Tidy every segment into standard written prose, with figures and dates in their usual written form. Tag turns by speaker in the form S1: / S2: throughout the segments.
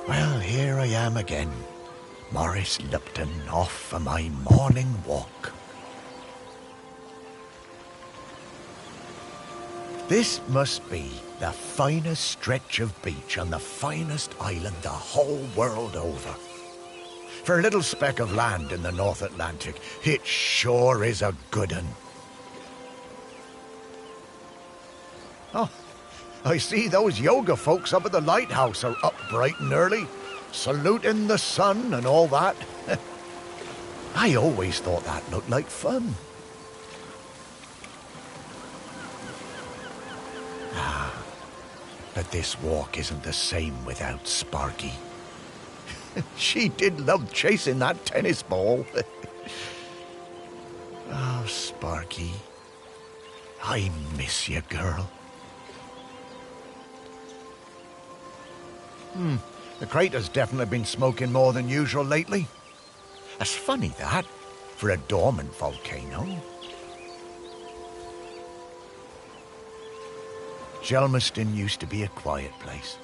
S1: Well, here I am again, Maurice Lupton, off for my morning walk. This must be the finest stretch of beach on the finest island the whole world over. For a little speck of land in the North Atlantic, it sure is a good un. Oh, I see those yoga folks up at the lighthouse are up bright and early, saluting the sun and all that. I always thought that looked like fun. But this walk isn't the same without Sparky. She did love chasing that tennis ball. Oh, Sparky, I miss you, girl. The crater's definitely been smoking more than usual lately. That's funny, that, for a dormant volcano. Shelmerston used to be a quiet place.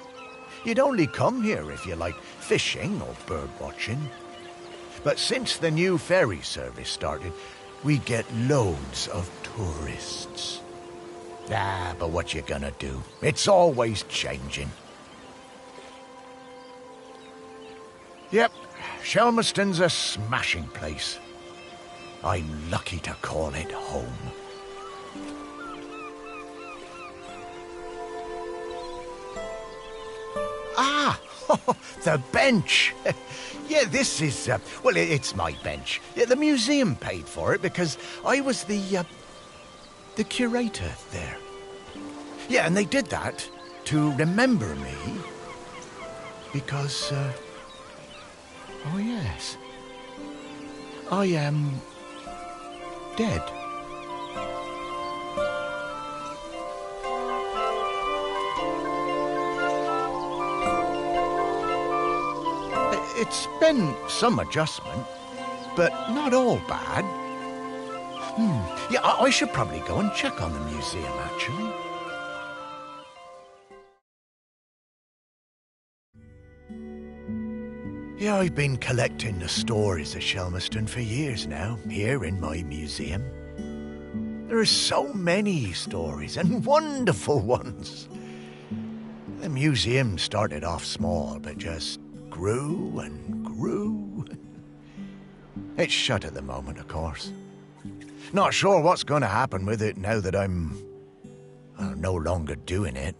S1: You'd only come here if you liked fishing or bird watching. But since the new ferry service started, we get loads of tourists. But what you gonna do? It's always changing. Yep, Shelmerston's a smashing place. I'm lucky to call it home. The bench. Yeah, this is, well, it's my bench. Yeah, the museum paid for it because I was the curator there. Yeah, and they did that to remember me because, oh yes, I am dead. It's been some adjustment, but not all bad. Yeah, I should probably go and check on the museum, actually. Yeah, I've been collecting the stories of Shelmerston for years now, here in my museum. There are so many stories, and wonderful ones. The museum started off small, but just grew and grew. It's shut at the moment, of course. Not sure what's going to happen with it now that I'm no longer doing it.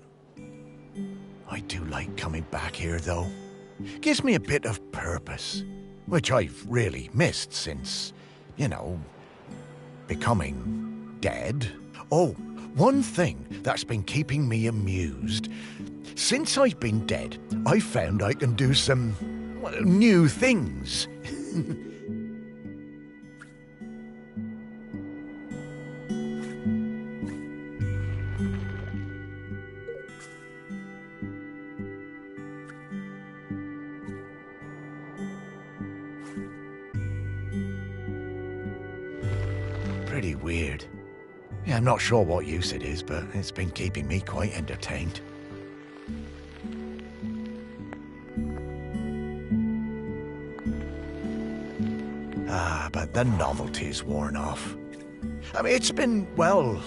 S1: I do like coming back here, though. Gives me a bit of purpose, which I've really missed since, becoming dead. Oh, one thing that's been keeping me amused. Since I've been dead, I've found I can do some new things. Pretty weird. Yeah, I'm not sure what use it is, but it's been keeping me quite entertained. But the novelty's worn off. I mean, it's been, well,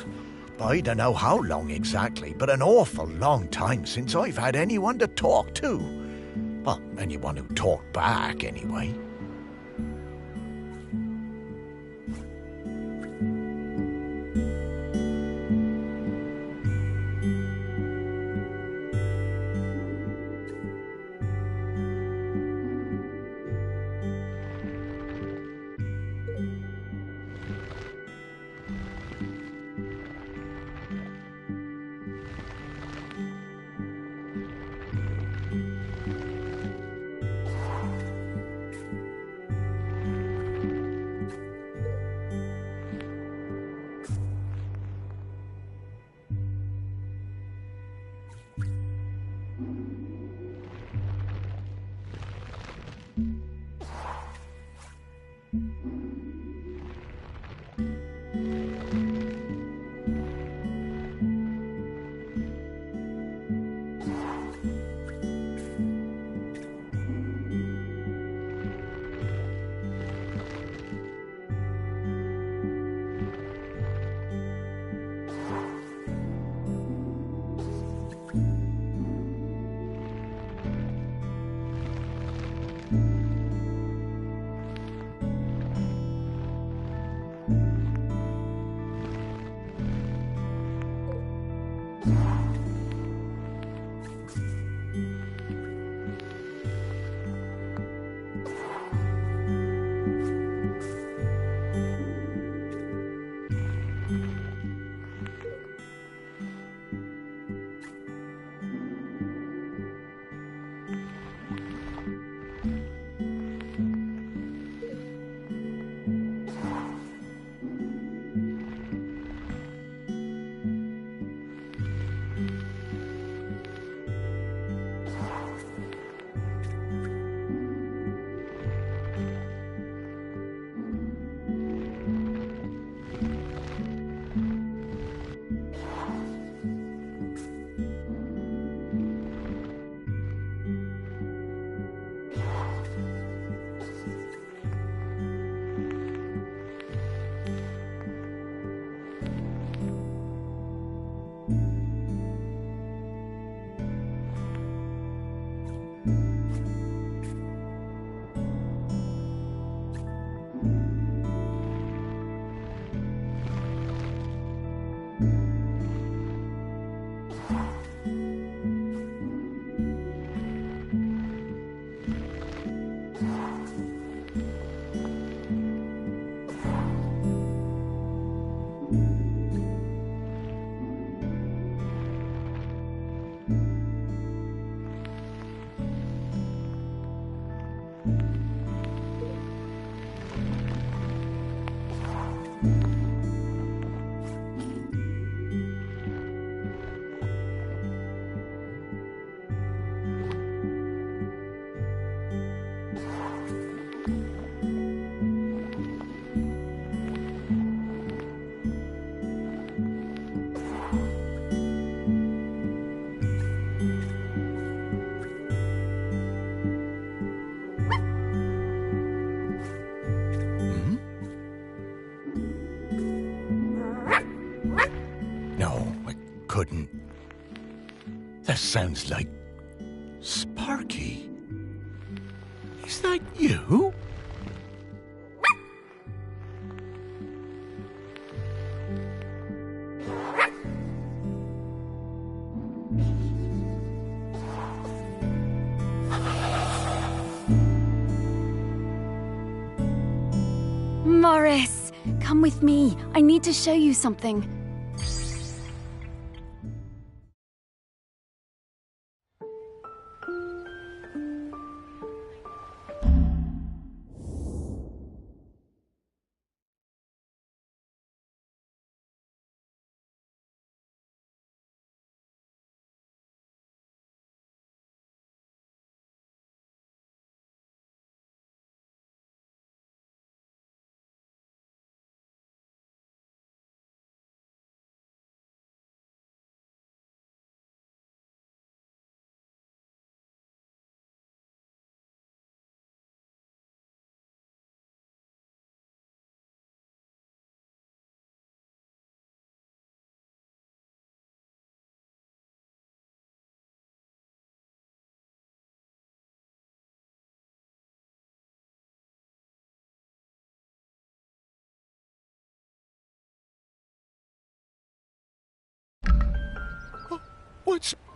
S1: I don't know how long exactly, but an awful long time since I've had anyone to talk to. Well, anyone who talked back, anyway. couldn't. That sounds like Sparky. Is that you?
S2: Morris, come with me. I need to show you something.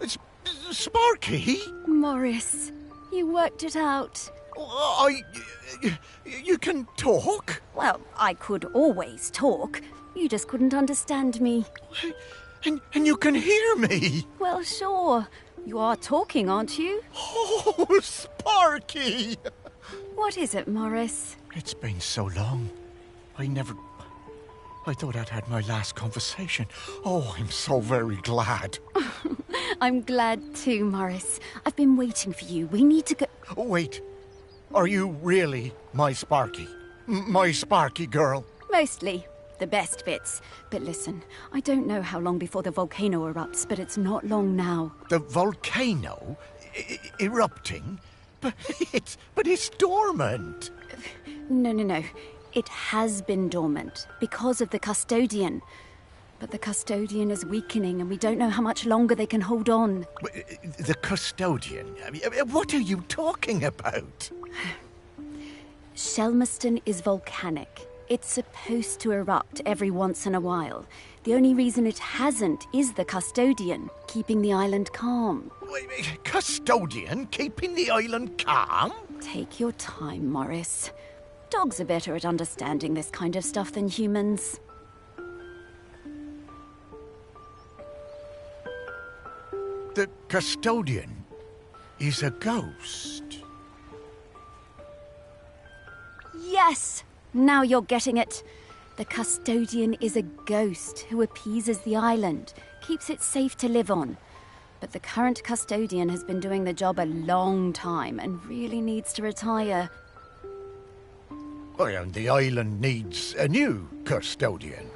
S1: It's Sparky?
S2: Morris, you worked it out.
S1: You can talk?
S2: Well, I could always talk. You just couldn't understand me.
S1: And you can hear me?
S2: Well, sure. You are talking, aren't you?
S1: Oh, Sparky!
S2: What is it, Morris?
S1: It's been so long. I thought I'd had my last conversation. Oh, I'm so very glad.
S2: I'm glad too, Morris. I've been waiting for you. We need to go...
S1: Oh, wait. Are you really my Sparky? My Sparky girl?
S2: Mostly. The best bits. But listen, I don't know how long before the volcano erupts, but it's not long now.
S1: The volcano? Erupting? But it's dormant.
S2: No. It has been dormant because of the custodian. But the custodian is weakening and we don't know how much longer they can hold on.
S1: The custodian? I mean, what are you talking about?
S2: Shelmerston is volcanic. It's supposed to erupt every once in a while. The only reason it hasn't is the custodian, keeping the island calm.
S1: Custodian keeping the island calm?
S2: Take your time, Morris. Dogs are better at understanding this kind of stuff than humans.
S1: The custodian is a ghost.
S2: Yes! Now you're getting it. The custodian is a ghost who appeases the island, keeps it safe to live on. But the current custodian has been doing the job a long time and really needs to retire.
S1: Well, and the island needs a new custodian.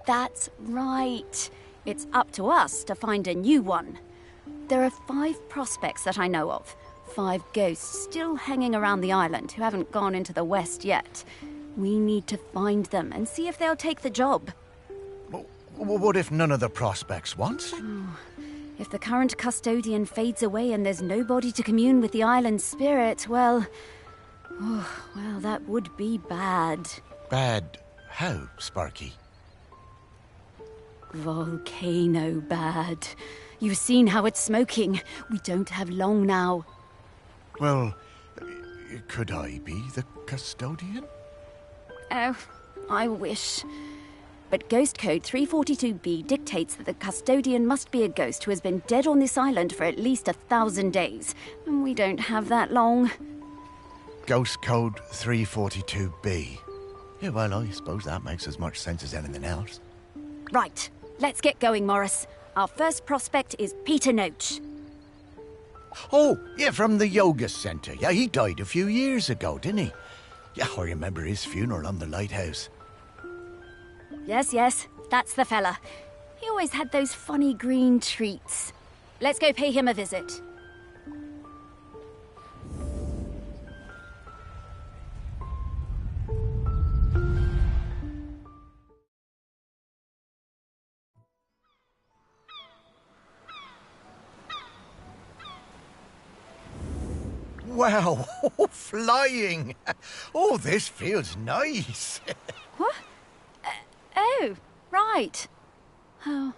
S2: That's right. It's up to us to find a new one. There are 5 prospects that I know of. 5 ghosts still hanging around the island who haven't gone into the west yet. We need to find them and see if they'll take the job.
S1: What if none of the prospects wants it?
S2: If the current custodian fades away and there's nobody to commune with the island's spirit, well, that would be bad.
S1: Bad how, Sparky?
S2: Volcano bad. You've seen how it's smoking. We don't have long now.
S1: Well, could I be the custodian?
S2: Oh, I wish. But Ghost Code 342B dictates that the custodian must be a ghost who has been dead on this island for at least 1,000 days. And we don't have that long.
S1: Ghost Code 342B. Yeah, well, I suppose that makes as much sense as anything else.
S2: Right, let's get going, Morris. Our first prospect is Peter Noach.
S1: Oh, yeah, from the yoga centre. Yeah, he died a few years ago, didn't he? Yeah, I remember his funeral on the lighthouse.
S2: Yes, that's the fella. He always had those funny green treats. Let's go pay him a visit.
S1: wow, flying. Oh, this feels nice.
S2: What? Oh, right. Oh,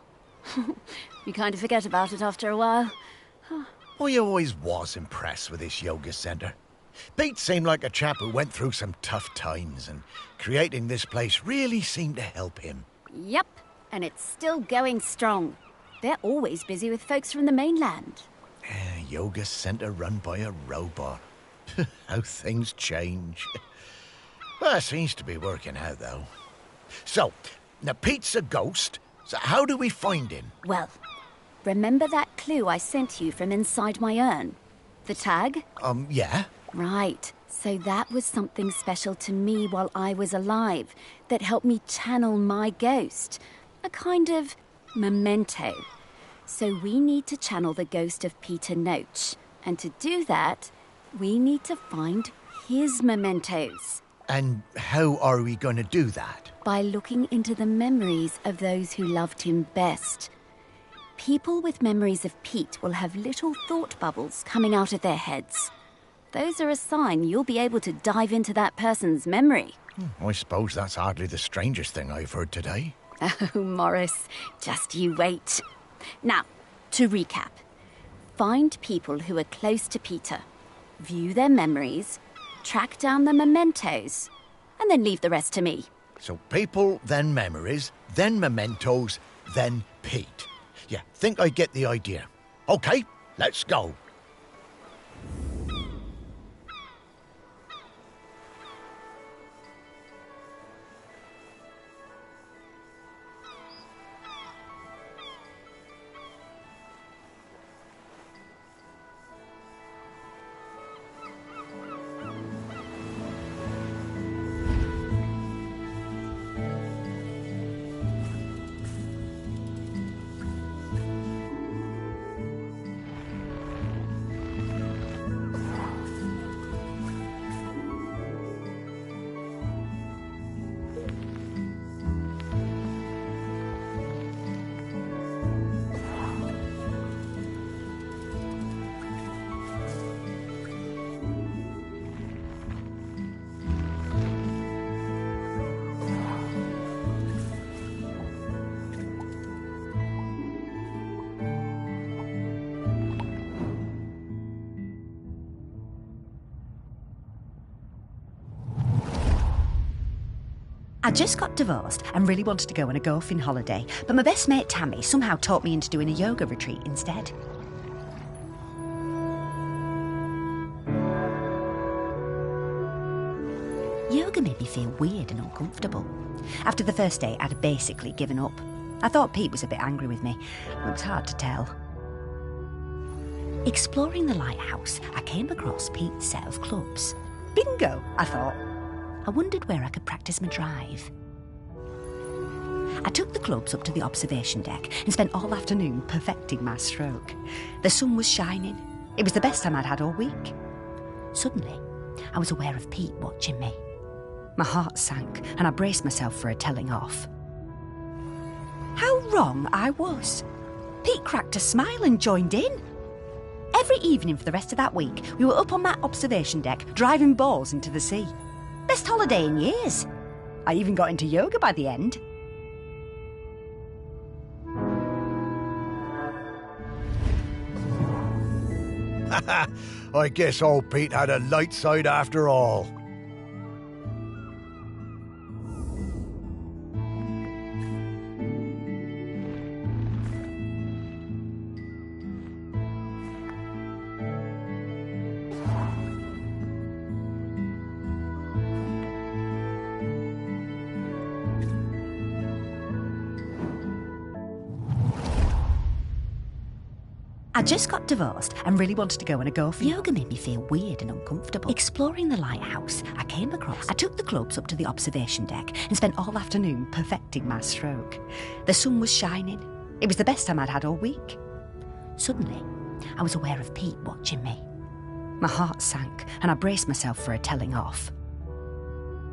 S2: you kind of forget about it after a while.
S1: I always was impressed with this yoga centre. Pete seemed like a chap who went through some tough times, and creating this place really seemed to help him.
S2: Yep, and it's still going strong. They're always busy with folks from the mainland.
S1: Yoga centre run by a robot. How things change. Well, it seems to be working out, though. So, now Pete's a ghost, so how do we find him?
S2: Well, remember that clue I sent you from inside my urn? The tag?
S1: Yeah.
S2: Right. So that was something special to me while I was alive that helped me channel my ghost. A kind of memento. So we need to channel the ghost of Peter Noach. And to do that, we need to find his mementos.
S1: And how are we going to do that?
S2: By looking into the memories of those who loved him best. People with memories of Pete will have little thought bubbles coming out of their heads. Those are a sign you'll be able to dive into that person's memory.
S1: I suppose that's hardly the strangest thing I've heard today.
S2: Oh, Morris, just you wait. Now, to recap. Find people who are close to Peter, view their memories, track down the mementos, and then leave the rest to me.
S1: So people, then memories, then mementos, then Pete. Yeah, think I get the idea. Okay, let's go.
S3: I just got divorced and really wanted to go on a golfing holiday, but my best mate Tammy somehow talked me into doing a yoga retreat instead. Yoga made me feel weird and uncomfortable. After the first day, I'd basically given up. I thought Pete was a bit angry with me. It was hard to tell. Exploring the lighthouse, I came across Pete's set of clubs. Bingo, I thought. I wondered where I could practice my drive. I took the clubs up to the observation deck and spent all afternoon perfecting my stroke. The sun was shining. It was the best time I'd had all week. Suddenly, I was aware of Pete watching me. My heart sank and I braced myself for a telling off. How wrong I was. Pete cracked a smile and joined in. Every evening for the rest of that week, we were up on that observation deck, driving balls into the sea. Best holiday in years. I even got into yoga by the end.
S1: I guess old Pete had a light side after all.
S3: I just got divorced and really wanted to go on a golfing. Yoga made me feel weird and uncomfortable. Exploring the lighthouse, I took the clubs up to the observation deck and spent all afternoon perfecting my stroke. The sun was shining. It was the best time I'd had all week. Suddenly, I was aware of Pete watching me. My heart sank and I braced myself for a telling off.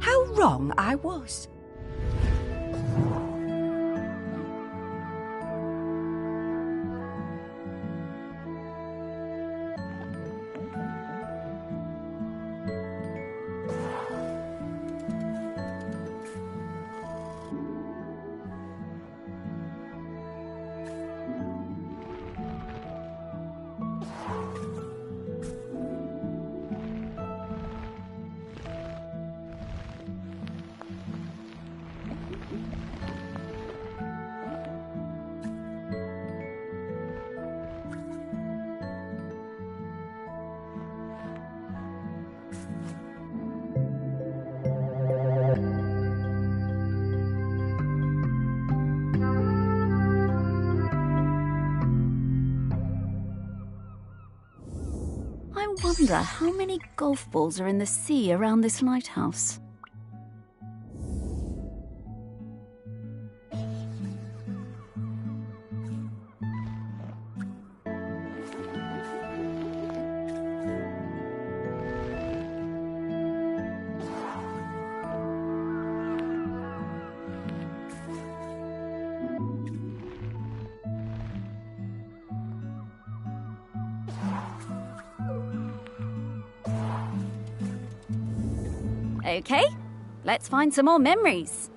S3: How wrong I was.
S2: wonder how many golf balls are in the sea around this lighthouse. Okay, let's find some more memories.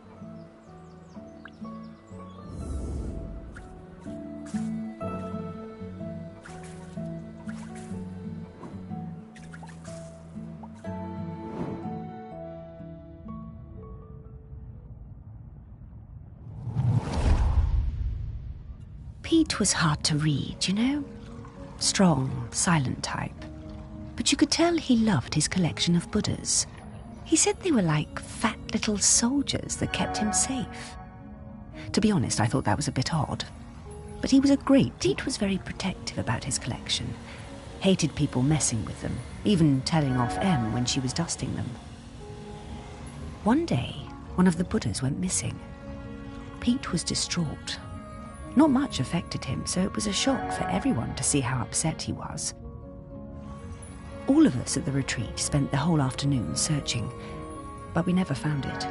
S3: Pete was hard to read, you know? Strong, silent type. But you could tell he loved his collection of Buddhas. He said they were like fat little soldiers that kept him safe. To be honest, I thought that was a bit odd. But he was a great... Pete was very protective about his collection. Hated people messing with them, even telling off Em when she was dusting them. One day, one of the Buddhas went missing. Pete was distraught. Not much affected him, so it was a shock for everyone to see how upset he was. All of us at the retreat spent the whole afternoon searching, but we never found it.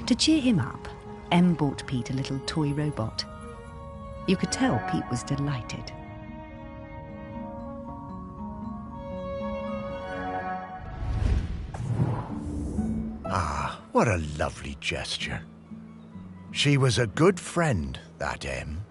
S3: To cheer him up, Em bought Pete a little toy robot. You could tell Pete was delighted.
S1: Ah, what a lovely gesture. She was a good friend, that Em.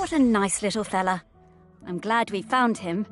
S2: What a nice little fella. I'm glad we found him.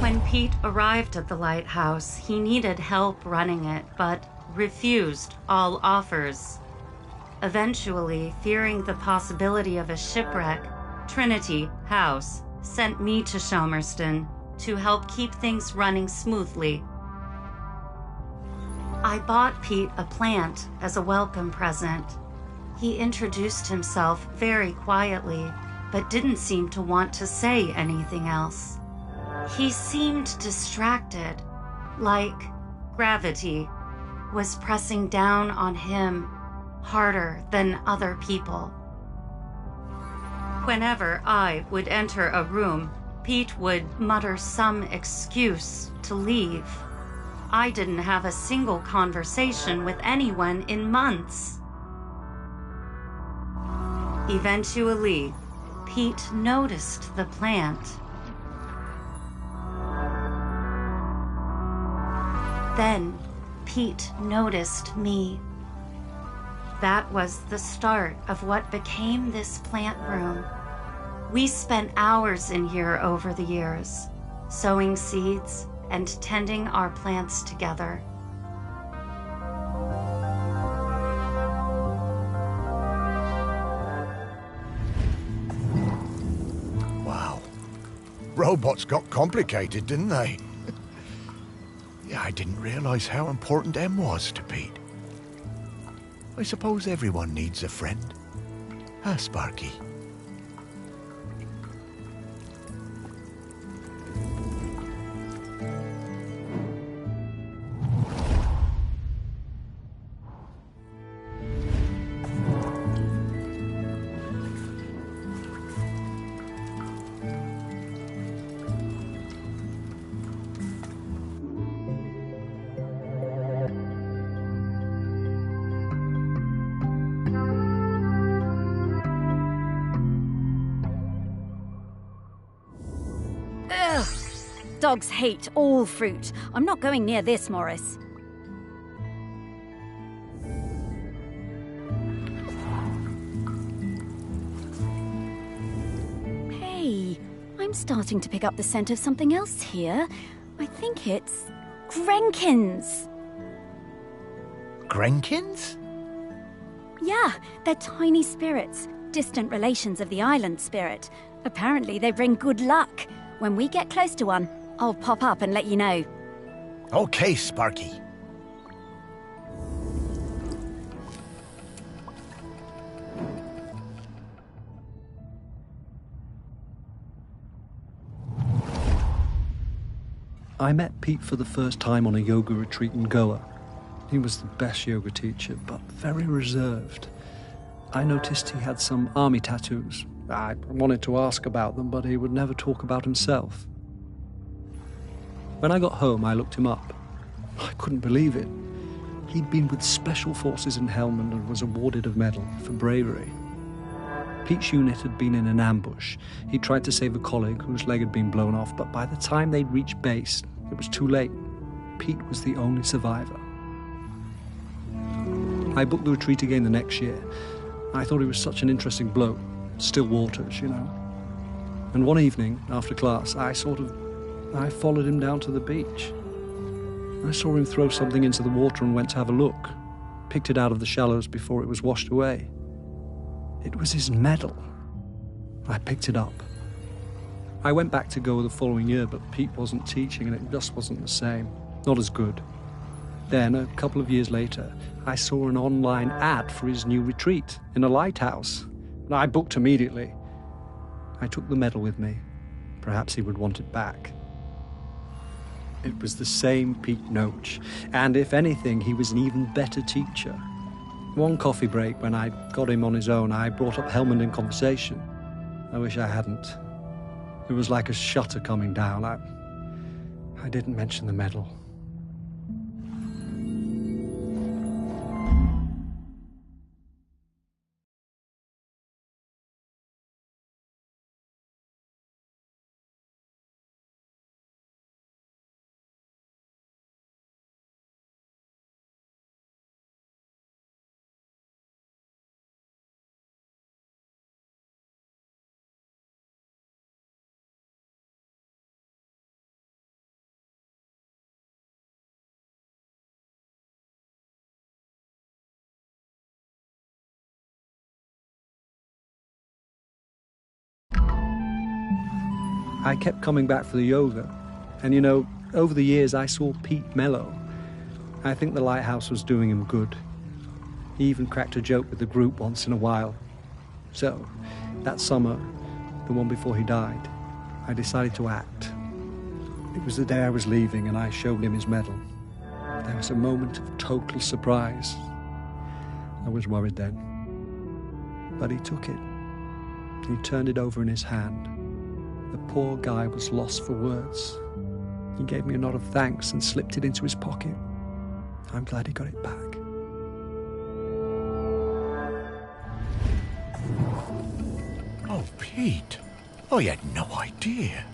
S4: When Pete arrived at the lighthouse, he needed help running it, but refused all offers. Eventually, fearing the possibility of a shipwreck, Trinity House sent me to Shelmerston to help keep things running smoothly. I bought Pete a plant as a welcome present. He introduced himself very quietly, but didn't seem to want to say anything else. He seemed distracted, like gravity was pressing down on him harder than other people. Whenever I would enter a room, Pete would mutter some excuse to leave. I didn't have a single conversation with anyone in months. Eventually, Pete noticed the plant. Then, Pete noticed me. That was the start of what became this plant room. We spent hours in here over the years, sowing seeds and tending our plants together.
S1: Wow. Robots got complicated, didn't they? Yeah, I didn't realize how important Em was to Pete. I suppose everyone needs a friend. Huh, Sparky?
S2: Dogs hate all fruit. I'm not going near this, Morris. Hey, I'm starting to pick up the scent of something else here. I think it's Grenkins.
S1: Grenkins?
S2: Yeah, they're tiny spirits, distant relations of the island spirit. Apparently they bring good luck. When we get close to one, I'll pop up and let you know.
S1: Okay, Sparky.
S5: I met Pete for the first time on a yoga retreat in Goa. He was the best yoga teacher, but very reserved. I noticed he had some army tattoos. I wanted to ask about them, but he would never talk about himself. When I got home, I looked him up. I couldn't believe it. He'd been with Special Forces in Helmand and was awarded a medal for bravery. Pete's unit had been in an ambush. He tried to save a colleague whose leg had been blown off, but by the time they'd reached base, it was too late. Pete was the only survivor. I booked the retreat again the next year. I thought he was such an interesting bloke. Still waters, you know. And one evening, after class, I followed him down to the beach. I saw him throw something into the water and went to have a look. Picked it out of the shallows before it was washed away. It was his medal. I picked it up. I went back to Goa the following year, but Pete wasn't teaching and it just wasn't the same. Not as good. Then, a couple of years later, I saw an online ad for his new retreat in a lighthouse. I booked immediately. I took the medal with me. Perhaps he would want it back. It was the same Pete Noach, and if anything, he was an even better teacher. One coffee break, when I got him on his own, I brought up Helmand in conversation. I wish I hadn't. It was like a shutter coming down. I didn't mention the medal. I kept coming back for the yoga. And you know, over the years I saw Pete mellow. I think the lighthouse was doing him good. He even cracked a joke with the group once in a while. So, that summer, the one before he died, I decided to act. It was the day I was leaving and I showed him his medal. There was a moment of total surprise. I was worried then. But he took it. He turned it over in his hand. The poor guy was lost for words. He gave me a nod of thanks and slipped it into his pocket. I'm glad he got it back.
S1: Oh, Pete. I had no idea.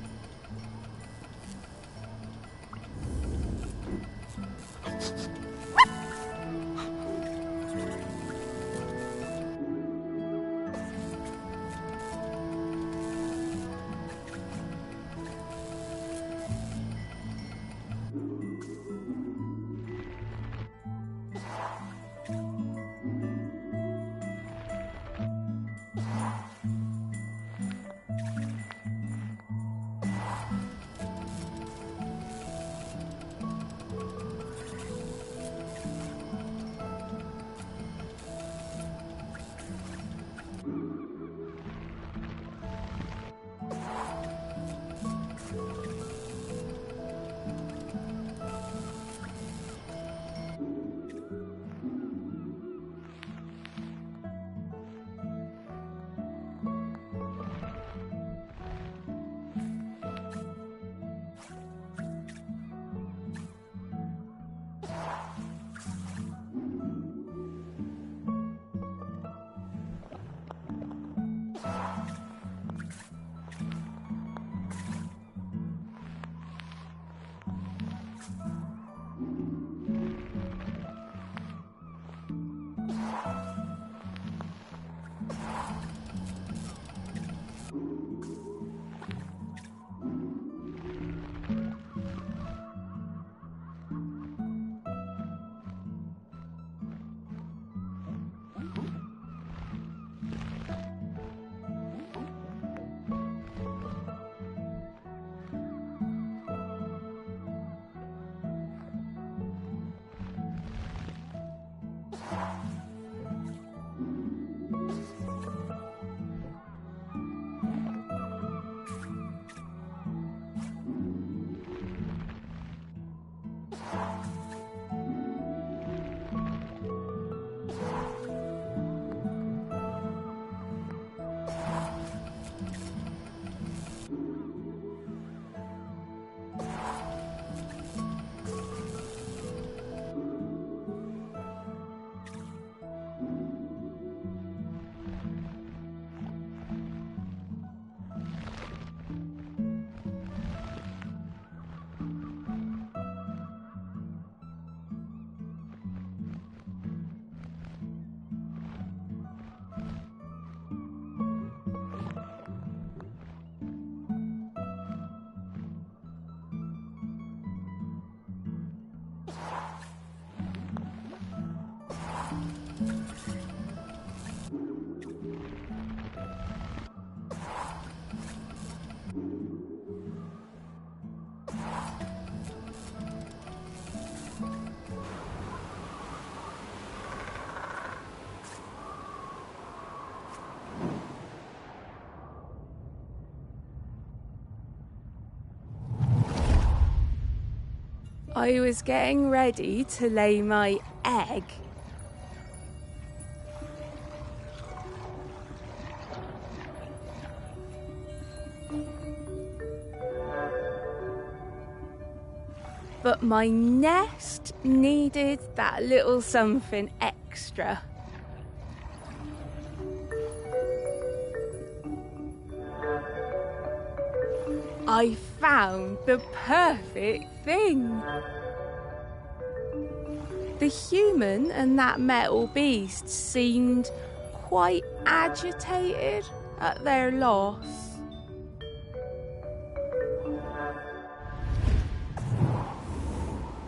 S6: I was getting ready to lay my egg. But my nest needed that little something extra. I found the perfect thing. The human and that metal beast seemed quite agitated at their loss.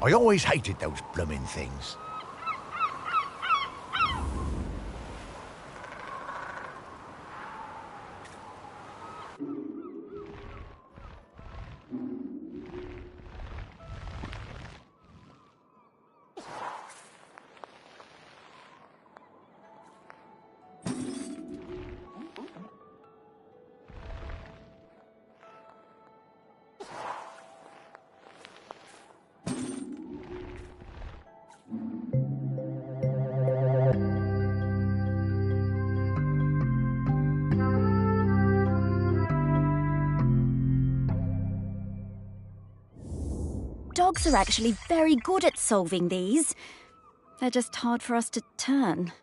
S1: I always hated those blooming things.
S2: Dogs are actually very good at solving these. They're just hard for us to turn.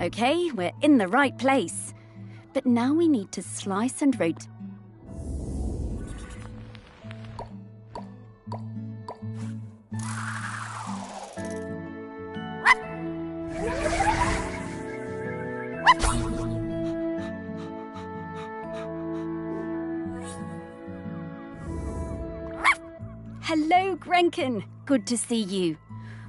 S2: Okay, we're in the right place. But now we need to slice and rotate. Rankin, good to see you.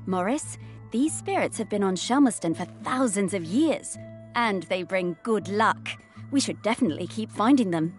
S2: Morris, these spirits have been on Shelmerston for thousands of years, and they bring good luck. We should definitely keep finding them.